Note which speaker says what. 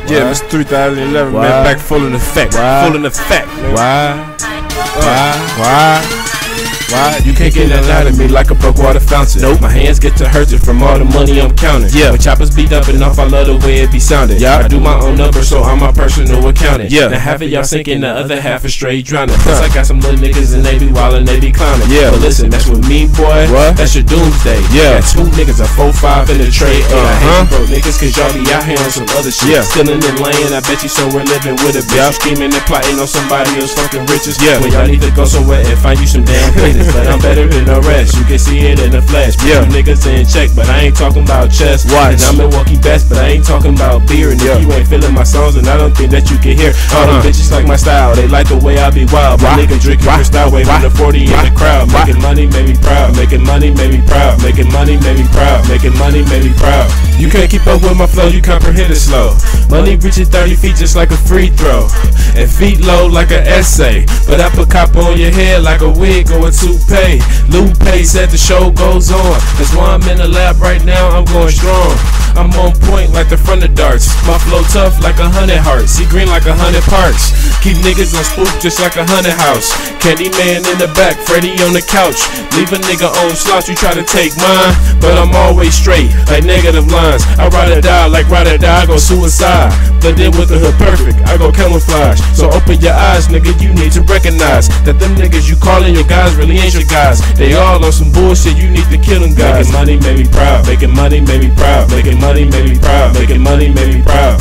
Speaker 1: Yeah, Mr. 3011, man, back full in effect. Full in effect, man.
Speaker 2: Why? You can't get nothing out of me like a broke water fountain. Nope. My hands get to hurting from all the money I'm counting. Yeah. When choppers beat up and off, I love the way it be sounding. Yeah. I do my own numbers, so I'm my personal accountant. Yeah. Now half of y'all sinking, the other half is straight drowning. Plus I got some little niggas and they be wildin', they be clowning. Yeah. But listen, that's with me, boy. What? That's your doomsday. Yeah. Got 2 niggas, a 4-5 in the trade. I hate you broke niggas, cause y'all be out here on some other shit. Yeah. Stealing and laying, I bet you somewhere living with a bitch. You scheming and plotting on somebody else fucking riches. Yeah. Well, y'all need to go somewhere and find you some damn places. But I'm better than the rest, you can see it in the flesh. Yeah. You niggas in check, but I ain't talking about chest. Watch. And I'm Milwaukee best, but I ain't talking about beer. And if you ain't feeling my songs, then I don't think that you can hear. All them bitches like my style, they like the way I be wild. My nigga drinking Cristal, waving the 40 in the crowd. Making money, made me proud. Making money, made me proud. Making money, made me proud. Making money, made me proud. You can't keep up with my flow, you comprehend it slow. Money reaches 30 feet just like a free throw, and feet low like an essay. But I put copper on your head like a wig or a toupee. Lupe said the show goes on. That's why I'm in the lab right now, I'm going strong. I'm on point like the front of darts. My flow tough like 100 hearts. See green like 100 parts. Keep niggas on spook just like 100 house. Candyman in the back, Freddy on the couch. Leave a nigga on slouch, you try to take mine, but I'm always straight like negative lines. I ride or die like ride or die, I go suicide. But then with the hood perfect, I go camouflage. So open your eyes, nigga, you need to recognize that them niggas you calling your guys really ain't your guys. They all on some bullshit, you need to kill them guys. Making money made me proud. Making money made me proud. Making money made me proud. Making money made me proud.